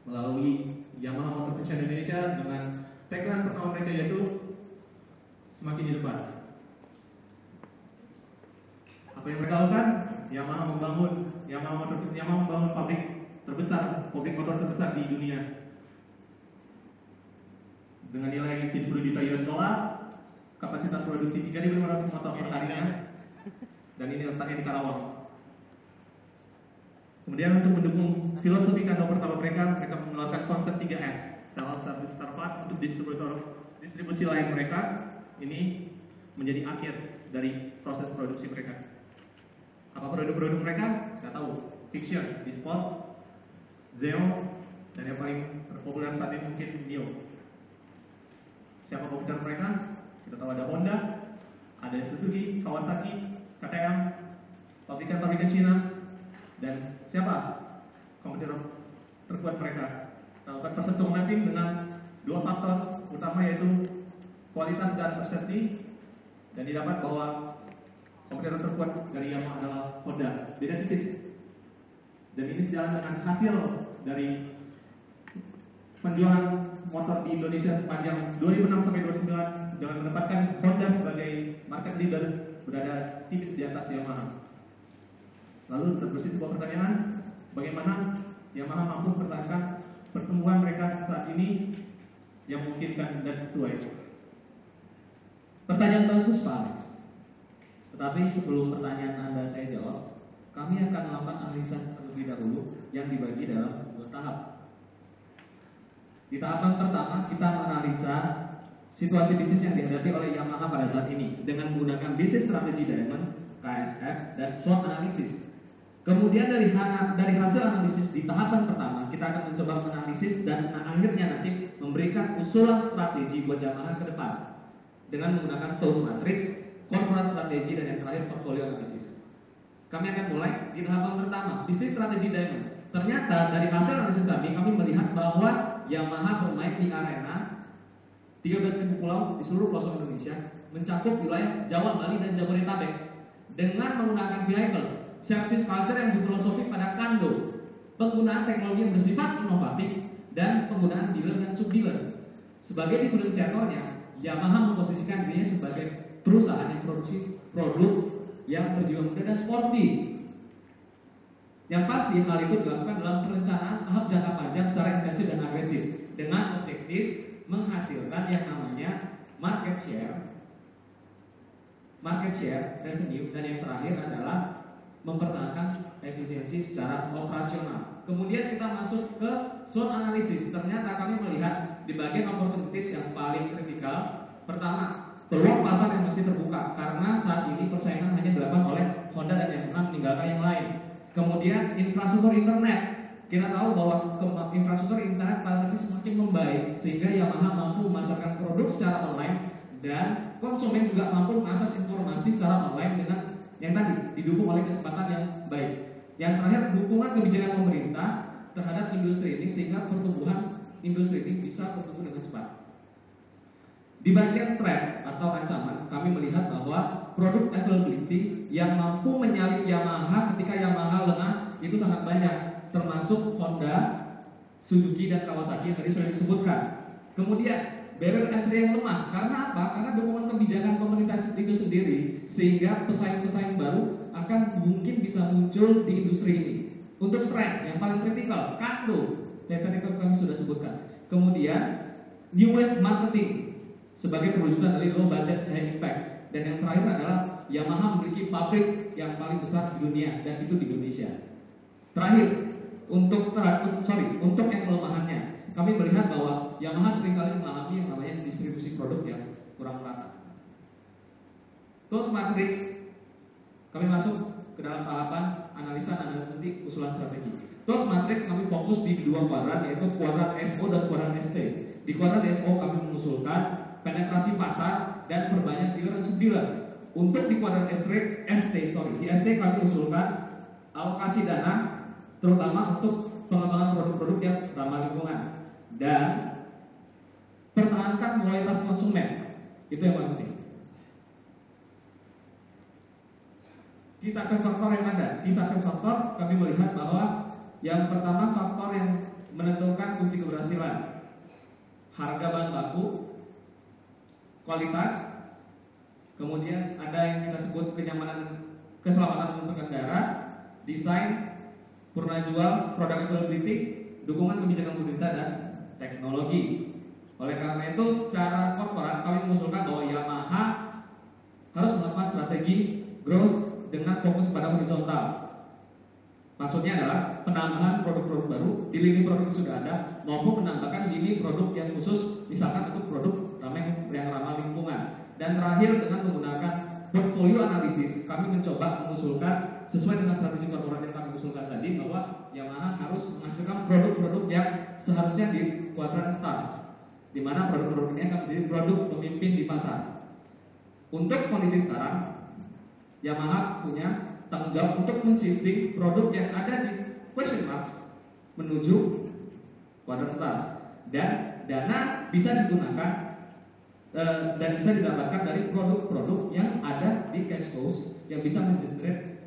melalui Yamaha Motor Competition Indonesia dengan tagline pertama mereka yaitu semakin di depan. Apa yang mereka lakukan? Yamaha membangun pabrik motor terbesar di dunia dengan nilai 70 juta US dollar, kapasitas produksi 3.500 motor per harinya, dan ini letaknya di Karawang. Kemudian untuk mendukung filosofi kando pertama mereka mengeluarkan konsep 3S, Sales, Service, Spare Part untuk distribusi lain mereka. Ini menjadi akhir dari proses produksi mereka. Apa produk-produk mereka? Nggak tahu. Fiction, Disport, Zeo, dan yang paling terpopuler saat ini mungkin Nio. Siapa kompetitor mereka? Kita tahu ada Honda, ada Suzuki, Kawasaki, KTM, pabrikan-pabrikan Cina, dan siapa kompetitor terkuat mereka? Kita lakukan persentuhan mapping dengan dua faktor utama yaitu kualitas dan persepsi, dan didapat bahwa kompetitor terkuat dari Yamaha adalah Honda, beda tipis. Dan ini sejalan dengan hasil dari penjualan motor di Indonesia sepanjang 2006 sampai 2009 dengan menempatkan Honda sebagai market leader berada tipis di atas Yamaha. Lalu terbersih sebuah pertanyaan, bagaimana Yamaha mampu mempertahankan pertumbuhan mereka saat ini yang memungkinkan dan sesuai? Pertanyaan bagus Pak Alex. Tetapi sebelum pertanyaan Anda saya jawab, kami akan melakukan analisa terlebih dahulu yang dibagi dalam 2 tahap. Di tahapan pertama kita menganalisa situasi bisnis yang dihadapi oleh Yamaha pada saat ini dengan menggunakan bisnis strategi Diamond, KSF, dan SWOT analisis. Kemudian dari hasil analisis di tahapan pertama kita akan mencoba menganalisis dan akhirnya nanti memberikan usulan strategi buat Yamaha ke depan dengan menggunakan TOWS Matrix, corporate strategi, dan yang terakhir portfolio analisis. Kami akan mulai di tahapan pertama, bisnis strategi Diamond. Ternyata dari hasil analisis kami melihat bahwa Yamaha bermain di arena 13.000 pulau di seluruh pelosok Indonesia, mencakup wilayah Jawa, Bali, dan Jabodetabek dengan menggunakan vehicles, service culture yang berfilosofi pada kando, penggunaan teknologi yang bersifat inovatif, dan penggunaan dealer dan subdealer. Sebagai diferensiatornya, Yamaha memposisikan dirinya sebagai perusahaan yang produksi produk yang berjiwa muda dan sporty. Yang pasti hal itu dilakukan dalam perencanaan tahap jangka panjang secara intensif dan agresif dengan objektif menghasilkan yang namanya market share, revenue, dan yang terakhir adalah mempertahankan efisiensi secara operasional. Kemudian kita masuk ke SWOT analisis. Ternyata kami melihat di bagian opportunities yang paling kritikal. Pertama, peluang pasar yang masih terbuka karena saat ini persaingan hanya dilakukan oleh Honda dan Yamaha meninggalkan yang lain. Kemudian infrastruktur internet. Kita tahu bahwa infrastruktur internet pada saat ini semakin membaik sehingga Yamaha mampu memasarkan produk secara online dan konsumen juga mampu mengakses informasi secara online dengan yang tadi didukung oleh kecepatan yang baik. Yang terakhir, dukungan kebijakan pemerintah terhadap industri ini sehingga pertumbuhan industri ini bisa bertumbuh dengan cepat. Di bagian threat atau ancaman, kami melihat bahwa produk availability yang mampu menyalip Yamaha ketika Yamaha lengah itu sangat banyak, termasuk Honda, Suzuki, dan Kawasaki yang tadi sudah disebutkan. Kemudian barrier entry yang lemah, karena apa? Karena dukungan kebijakan pemerintah itu sendiri, sehingga pesaing-pesaing baru akan mungkin bisa muncul di industri ini. Untuk strength yang paling kritikal, kando, yang tadi kami sudah sebutkan. Kemudian new wave marketing sebagai perwujudan dari low budget high impact, dan yang terakhir adalah Yamaha memiliki pabrik yang paling besar di dunia dan itu di Indonesia. Terakhir, untuk yang kelemahannya, kami melihat bahwa Yamaha seringkali mengalami yang namanya distribusi produk yang kurang merata. TOWS Matrix, kami masuk ke dalam tahapan analisa dan nanti usulan strategi. TOWS Matrix kami fokus di 2 kuadran, yaitu kuadran SO dan kuadran ST. Di kuadran SO kami mengusulkan penetrasi pasar dan perbanyak dealer dan subdealer. Untuk di kuadran di ST kami usulkan alokasi dana terutama untuk pengembangan produk-produk yang ramah lingkungan dan pertahankan loyalitas konsumen. Itu yang paling penting. Di sukses faktor yang ada, di sukses faktor kami melihat bahwa yang pertama faktor yang menentukan harga bahan baku, kualitas, kemudian ada yang kita sebut kenyamanan, keselamatan pengendara, desain, purna jual, product availability, dukungan kebijakan pemerintah dan teknologi. Oleh karena itu, secara korporat kami mengusulkan bahwa Yamaha harus melakukan strategi growth dengan fokus pada horizontal. Maksudnya adalah penambahan produk-produk baru di lini produk yang sudah ada maupun menambahkan lini produk yang khusus, misalkan untuk produk yang ramah lingkungan. Dan terakhir, dengan menggunakan portfolio analisis, kami mencoba mengusulkan sesuai dengan strategi korporat yang kami usulkan tadi, bahwa Yamaha harus menghasilkan produk-produk yang seharusnya di kuadran stars, di mana produk-produk ini akan menjadi produk pemimpin di pasar. Untuk kondisi sekarang, Yamaha punya tanggung jawab untuk men-shifting produk yang ada di question marks menuju kuadran stars, dan dana bisa digunakan dan bisa didapatkan dari produk-produk yang ada di cash flows yang bisa mengenerate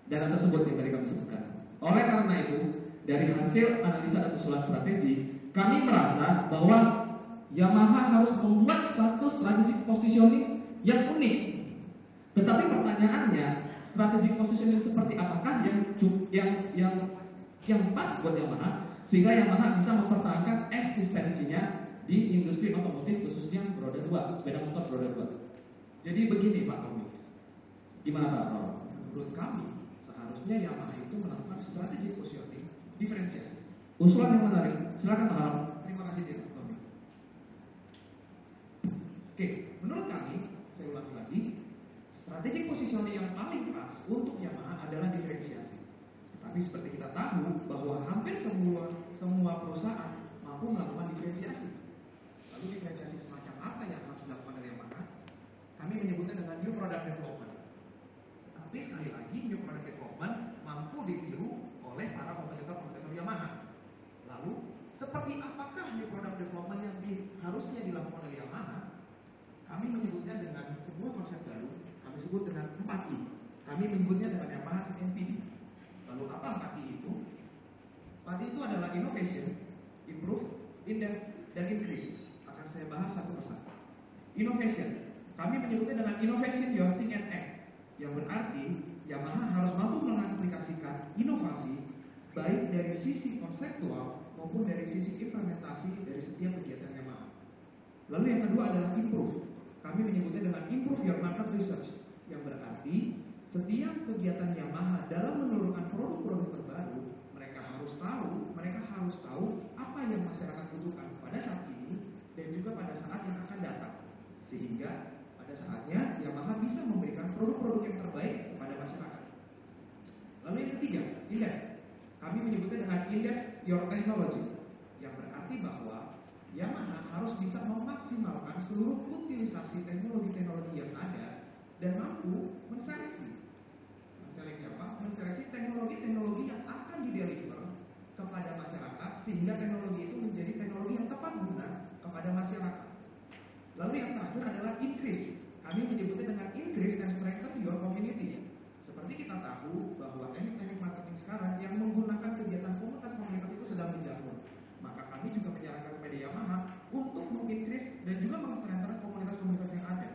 dana tersebut yang tadi kami sebutkan. Oleh karena itu, dari hasil analisa dan usulan strategi, kami merasa bahwa Yamaha harus membuat satu strategic positioning yang unik. Tetapi pertanyaannya, strategic positioning seperti apakah yang pas buat Yamaha sehingga Yamaha bisa mempertahankan eksistensinya di industri otomotif, khususnya roda 2, sepeda motor roda 2. Jadi begini Pak Tommy, Gimana Pak? menurut kami seharusnya Yamaha itu melakukan strategic positioning, diferensiasi. Usulan yang menarik, silakan Pak Haram. Terima kasih Pak Tommy. Oke, menurut kami, saya ulangi lagi, strategic positioning yang paling pas untuk Yamaha adalah diferensiasi. Tetapi seperti kita tahu bahwa hampir semua perusahaan mampu melakukan diferensiasi. Lalu diferensiasi semacam apa yang harus dilakukan oleh Yamaha? Kami menyebutnya dengan new product development. Tapi sekali lagi, new product development mampu ditiru oleh para kompetitor-kompetitor Yamaha. Lalu, seperti apakah new product development yang harusnya dilakukan oleh Yamaha? Kami menyebutnya dengan sebuah konsep baru. Kami sebut dengan 4I. Kami menyebutnya dengan Yamaha NPD. Lalu apa 4I itu? 4I itu adalah innovation, improve, index, dan increase. Akan saya bahas satu persatu. Innovation, kami menyebutnya dengan innovation your think and act, yang berarti Yamaha harus mampu mengaplikasikan inovasi baik dari sisi konseptual maupun dari sisi implementasi dari setiap kegiatan Yamaha. Lalu yang kedua adalah improve. Kami menyebutnya dengan improve your market research, yang berarti setiap kegiatan Yamaha dalam menelurkan produk-produk terbaru, mereka harus tahu apa yang masyarakat butuhkan pada saat ini dan juga pada saat yang akan datang, sehingga pada saatnya Yamaha bisa memberikan produk-produk yang terbaik kepada masyarakat. Lalu yang ketiga, in-depth. Kami menyebutnya dengan in-depth your technology, yang berarti bahwa Yamaha harus bisa memaksimalkan seluruh utilisasi teknologi-teknologi yang ada dan mampu menseleksi apa? Menseleksi teknologi-teknologi yang akan dideliver kepada masyarakat sehingga teknologi itu menjadi teknologi yang tepat guna kepada masyarakat. Lalu yang terakhir adalah increase. Kami menyebutnya dengan increase and strengthen your community. Seperti kita tahu bahwa teknik-teknik marketing sekarang yang menggunakan kegiatan komunitas-komunitas itu sedang menjamur. Maka kami juga menyarankan kepada Yamaha untuk mengincrease dan juga mengstrengthen komunitas-komunitas yang ada.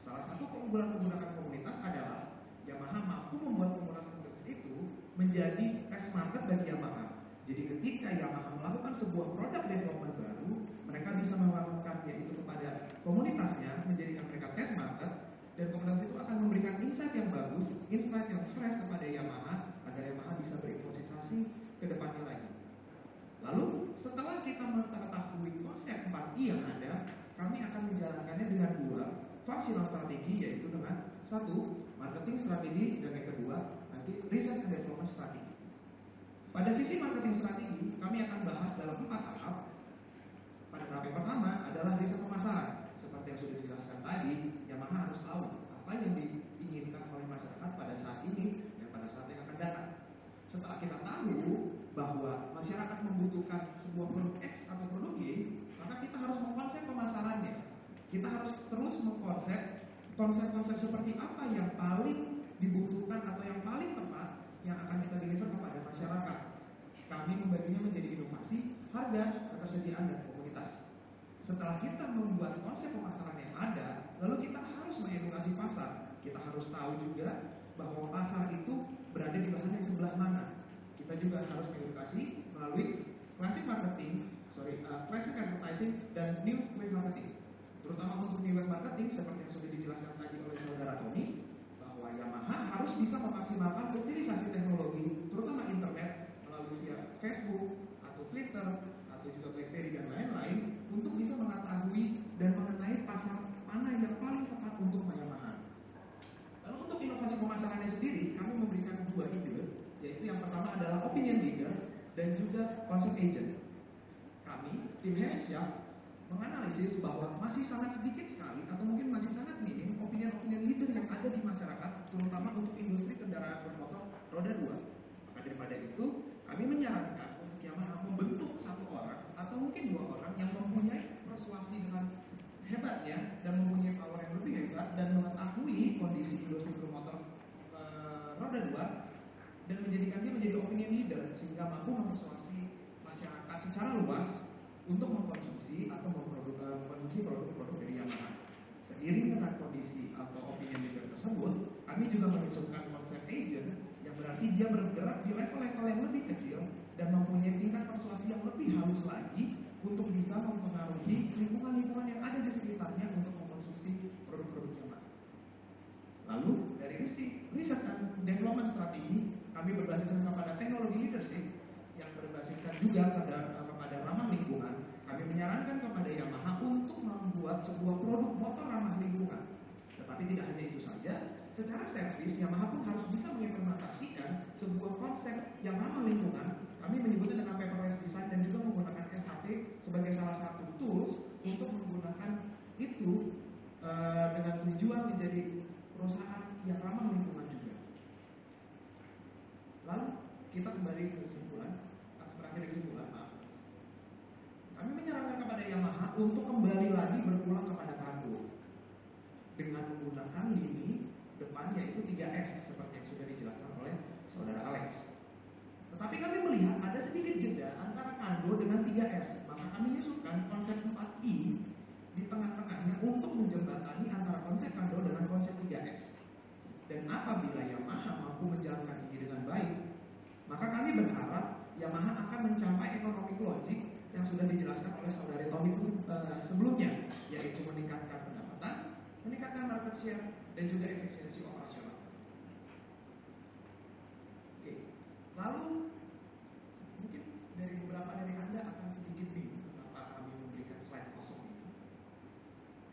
Salah satu keunggulan menggunakan komunitas adalah Yamaha mampu membuat komunitas-komunitas itu menjadi test market bagi Yamaha. Jadi ketika Yamaha melakukan sebuah produk development baru, mereka bisa melakukannya itu kepada komunitasnya, menjadikan mereka test market, dan komunitas itu akan memberikan insight yang bagus, insight yang fresh kepada Yamaha, agar Yamaha bisa berinvestasi ke depannya lagi. Lalu setelah kita mengetahui konsep 4I yang ada, kami akan menjalankannya dengan 2 functional strategi, yaitu dengan 1 marketing strategi dan yang kedua nanti research and development strategi. Pada sisi marketing strategi, kami akan bahas dalam 4 tahap. Pada tahap yang pertama adalah riset pemasaran. Seperti yang sudah dijelaskan tadi, Yamaha harus tahu apa yang diinginkan oleh masyarakat pada saat ini dan pada saat yang akan datang. Setelah kita tahu bahwa masyarakat membutuhkan sebuah produk X atau produk Y, maka kita harus mengkonsep pemasarannya. Kita harus terus mengkonsep konsep-konsep seperti apa yang paling dibutuhkan atau yang paling tepat yang akan kita deliver kepada masyarakat. Kami membaginya menjadi inovasi, harga, ketersediaan, dan komunitas. setelah kita membuat konsep pemasaran yang ada, lalu kita harus mengedukasi pasar. Kita harus tahu juga bahwa pasar itu berada di belahan yang sebelah mana. Kita juga harus mengedukasi melalui classic advertising dan new wave marketing. Terutama untuk new wave marketing seperti yang sudah dijelaskan tadi oleh saudara Tony, bahwa Yamaha harus bisa memaksimalkan utilisasi teknologi, terutama internet melalui via Facebook atau Twitter atau juga BlackBerry dan lain-lain, untuk bisa mengetahui dan mengenai pasar mana yang paling tepat untuk Yamaha. Lalu untuk inovasi pemasarannya sendiri, kami memberikan 2 ide, yaitu yang pertama adalah opinion leader dan juga concept agent. Kami, tim Hemensyah, menganalisis bahwa masih sangat sedikit sekali atau mungkin masih sangat minim opinion leader yang ada di masyarakat, terutama untuk industri kendaraan bermotor roda 2. Maka daripada itu, kami menyarankan untuk Yamaha membentuk 1 orang atau mungkin 2 orang yang mempunyai persuasi dengan hebatnya dan mempunyai power yang lebih hebat dan mengetahui kondisi industri bermotor roda 2 dan menjadikannya menjadi opinion leader sehingga mampu mempersuasi masyarakat secara luas untuk mengkonsumsi atau mengkonsumsi produk-produk dari Yamaha. Seiring dengan kondisi atau opinion leader tersebut, kami juga menyusunkan konsep agent yang berarti dia bergerak di level-level yang lebih kecil dan mempunyai tingkat persuasi yang lebih halus lagi untuk bisa mempengaruhi lingkungan-lingkungan yang ada di sekitarnya untuk mengkonsumsi produk-produk Yamaha. Lalu dari riset dan development strategi, kami berbasiskan kepada teknologi leadership yang berbasiskan juga kepada ramah lingkungan. Kami menyarankan kepada Yamaha untuk membuat sebuah produk motor ramah lingkungan. Tetapi tidak hanya itu saja, secara servis Yamaha pun harus bisa mengimplementasikan sebuah konsep yang ramah lingkungan. Kami menyebutnya dengan paperless design dan juga menggunakan SAP sebagai salah satu tools untuk menggunakan itu dengan tujuan menjadi perusahaan yang ramah lingkungan juga. Lalu kita kembali ke kesimpulan, maaf. Kami menyarankan kepada Yamaha untuk kembali lagi berpulang kepada karbon dengan menggunakan lini depan yaitu 3S seperti yang sudah dijelaskan oleh saudara Alex. Tetapi kami melihat ada sedikit jeda antara karbon dengan 3S, maka kami menyusunkan konsep 4I di tengah-tengahnya untuk menjembatani antara konsep karbon dengan konsep 3S. Dan apabila Yamaha mampu menjalankan ini dengan baik, maka kami berharap Yamaha akan mencapai economic logic yang sudah dijelaskan oleh saudara Tommy sebelumnya, yaitu meningkatkan pendapatan, meningkatkan market share, dan juga efisiensi operasional. Oke, lalu mungkin dari beberapa dari Anda akan sedikit bingung kenapa kami memberikan slide kosong ini.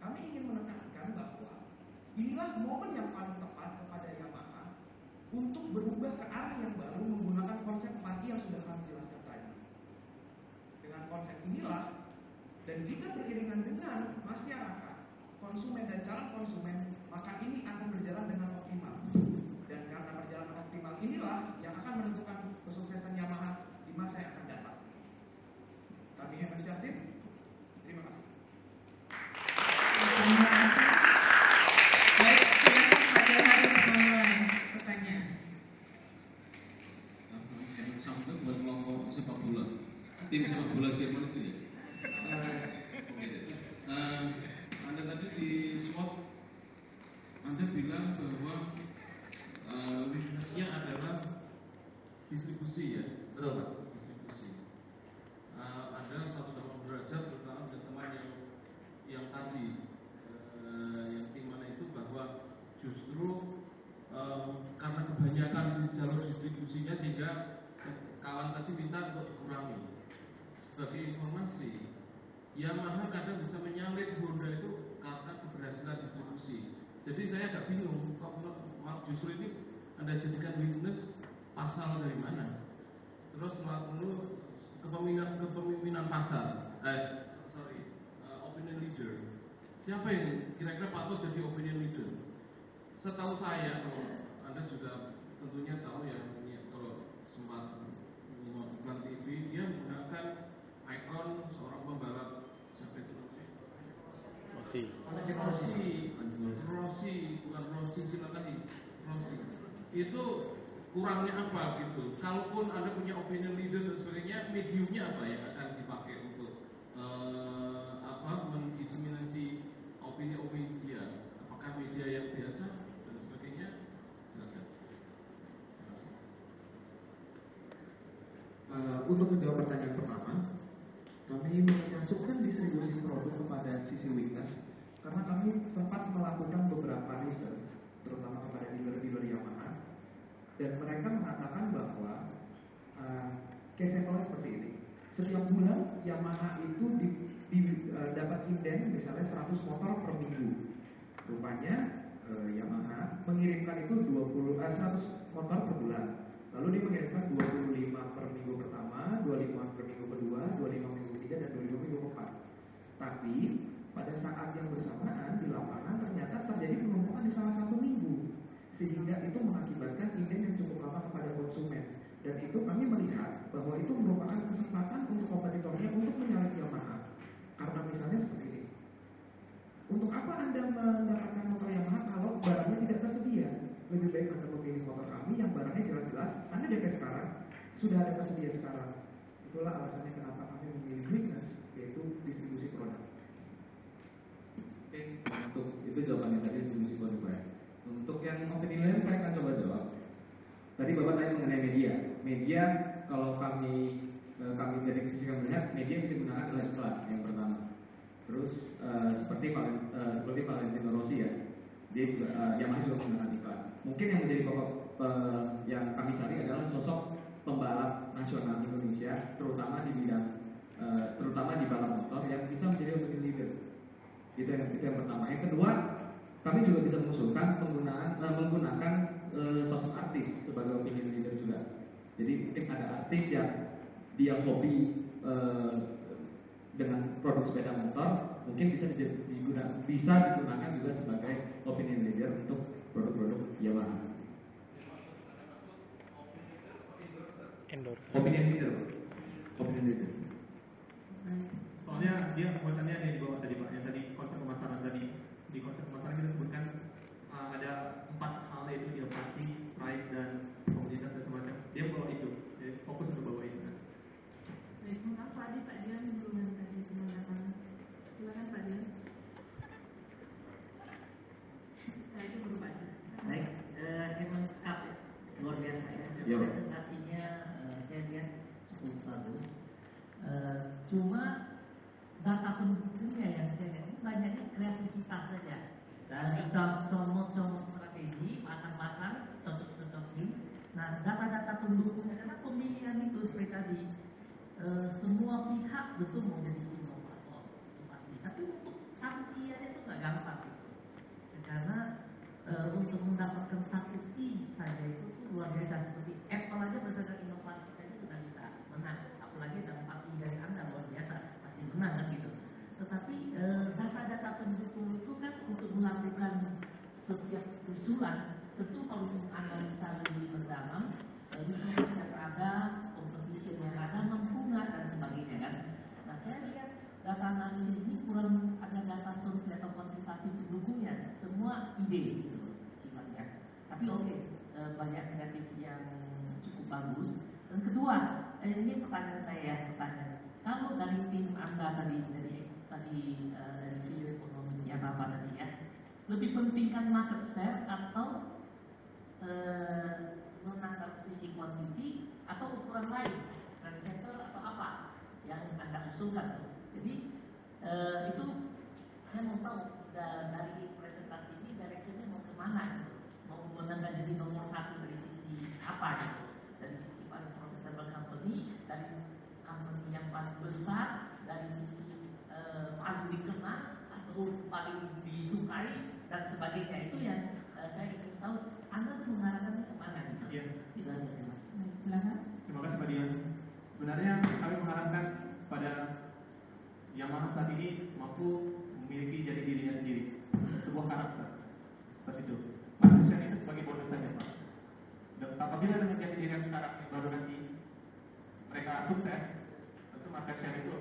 Kami ingin menekankan bahwa inilah momen yang paling tepat kepada Yamaha untuk berubah ke arah yang baru menggunakan konsep 4I yang sudah kami jelaskan tadi. Dengan konsep inilah, dan jika beriringan dengan masyarakat, konsumen dan calon konsumen, maka ini akan berjalan dengan optimal. Dan karena perjalanan optimal inilah yang akan menentukan kesuksesan Yamaha di masa yang akan datang. Kami Hemensyah Tim, terima kasih. Baik, silakan Pak Johari memulai pertanyaan. Hemensyah itu buat kelompok sepak bola, tim sepak bola Jerman itu ya. Anda tadi di SWOT, Anda bilang bahwa weakness-nya adalah distribusi ya, betul Pak? Distribusi. Ada 180 derajat terutama dengan teman yang tadi yang tim mana itu bahwa justru karena kebanyakan di jalur distribusinya sehingga kawan tadi minta untuk dikurangi. Sebagai informasi, Yamaha kadang bisa menyalip Honda itu karena keberhasilan distribusi. Jadi saya agak bingung, kok justru ini Anda jadikan weakness pasal dari mana? Terus lalu kepemimpinan pasar, opinion leader. Siapa yang kira-kira patut jadi opinion leader? Setahu saya, kalau Anda juga tentunya tahu ya, kalau sempat menyimak iklan TV, dia menggunakan ikon seorang pembalap siapa itu namanya? Rossi, bukan Rossi, silakan Rossi. Itu kurangnya apa gitu? Kalaupun Anda punya opinion leader dan sebagainya, mediumnya apa yang akan dipakai untuk sisi weakness, karena kami sempat melakukan beberapa research, terutama kepada dealer-dealer Yamaha, dan mereka mengatakan bahwa case sample seperti ini. Setiap bulan Yamaha itu dapat inden misalnya 100 motor per minggu. Rupanya Yamaha mengirimkan itu 100 motor per bulan. Lalu dia mengirimkan 25 per minggu pertama, 25 per minggu kedua, 25 minggu ketiga, dan 25 minggu keempat. Tapi pada saat yang bersamaan di lapangan ternyata terjadi penumpukan di salah satu minggu, sehingga itu mengakibatkan inden yang cukup lama kepada konsumen. Dan itu kami melihat bahwa itu merupakan kesempatan untuk kompetitornya untuk menyalip Yamaha. Karena misalnya seperti ini, untuk apa Anda mendapatkan motor Yamaha kalau barangnya tidak tersedia? Lebih baik Anda memilih motor kami yang barangnya jelas-jelas Anda DP sekarang, sudah ada tersedia sekarang. Itulah alasannya kenapa kami memilih weakness, yaitu distribusi produk. Oke, untuk itu jawabannya tadi distribusi produk ya. Untuk yang opinion leader saya akan coba jawab. Tadi Bapak tanya mengenai media. Media kalau kami dari sisi kami melihat, media bisa digunakan adalah iklan yang pertama. Terus seperti Valentino Rossi ya, dia juga Yamaha juga menggunakan iklan. Mungkin yang menjadi pokok yang kami cari adalah sosok pembalap nasional Indonesia, terutama di bidang terutama di balap motor yang bisa menjadi opinion leader. Itu yang pertama. Yang kedua, kami juga bisa mengusulkan menggunakan sosok artis sebagai opinion leader juga. Jadi mungkin ada artis yang dia hobi dengan produk sepeda motor, mungkin bisa digunakan juga sebagai opinion leader untuk produk-produk Yamaha. Opinion leader. Soalnya dia muatannya yang dibawa tadi Pak, yang tadi konsep pemasaran tadi. Di konsep pemasaran kita sebutkan ada 4 hal, yaitu inovasi, price, dan komunitas dan semacam. Dia bawa itu, dia fokus untuk bawa itu. Baik, maaf Pak Dian belum yang tadi mengatakan. Silakan Pak Dian. Saya itu baru baca. Baik, emang sekap luar biasa ya. Dan Ya, presentasinya saya lihat cukup bagus. Cuma data pendukungnya yang saya lihat ini banyaknya kreativitas saja. Dan comot strategi, pasang-pasang, cocok-cocokin. Nah, data-data pendukungnya karena pemilihan itu seperti tadi semua pihak betul mau jadi inovator itu pasti. Tapi untuk sampainya itu nggak gampang gitu. Karena untuk mendapatkan 1 I saja itu luar biasa. Seperti Apple aja berdasarkan inovasi saja sudah bisa menang. Apalagi ada 4 I dari Anda luar biasa, pasti menang kan gitu. Tetapi data-data pendukung itu kan untuk melakukan setiap usulan tentu harus menganalisa lebih mendalam resources yang ada, competition yang ada, mampu nggak dan sebagainya kan. Nah saya lihat data analisis ini kurang ada data survei atau kuantitatif pendukungnya, semua ide gitu sifatnya. Tapi oke, banyak kreatif yang cukup bagus. Dan kedua, ini pertanyaan saya, kalau dari tim Anda dari video ekonominya Bapak tadi ya, lebih pentingkan market share atau menangkap sisi kuantiti atau ukuran lain, trend center atau apa yang Anda usulkan? Jadi itu saya mau tahu dari presentasi ini directionnya mau kemana gitu, mau benar-benar jadi nomor 1 dari sisi apa gitu, dari sisi paling profitable company, dari company yang paling besar, dari sisi paling dikenal atau paling disukai dan sebagainya. Itu yang saya ingin tahu. Anda mengarahkannya kemana gitu? Iya. Itu aja Mas. Silakan. Terima kasih Pak Dian. Sebenarnya kami mengharapkan pada Yamaha saat ini mampu memiliki jati dirinya sendiri, sebuah karakter seperti itu. Market share itu sebagai bonus saja Pak. Dan apabila dengan jati diri yang sekarang baru nanti mereka sukses, tentu market share itu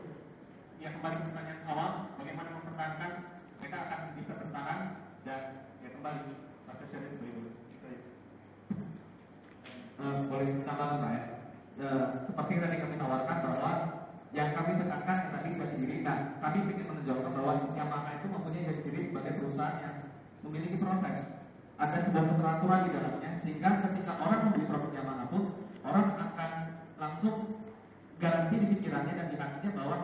ya kembali ke pertanyaan awal, bagaimana mempertahankan, mereka akan bisa bertahan dan ya kembali market share itu sebagai bonus. Boleh tambah Pak ya. Seperti yang tadi kami tawarkan bahwa yang kami tekankan yang tadi jati diri. Nah, kami ingin menunjukkan bahwa Yamaha itu mempunyai jati diri sebagai perusahaan yang memiliki proses. Ada sebuah keteraturan di dalamnya sehingga ketika orang membeli produk Yamaha pun orang akan langsung garansi di pikirannya dan di hatinya bahwa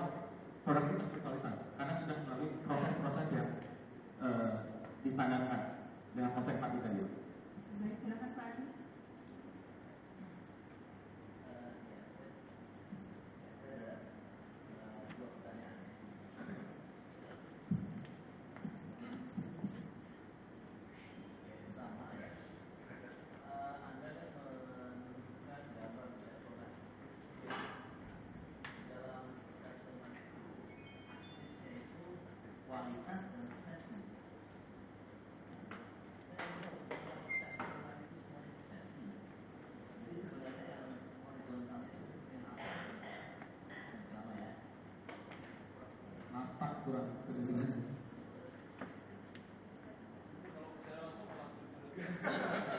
produk itu berkualitas karena sudah melalui proses kurang kedengaran. Kalau saya langsung malah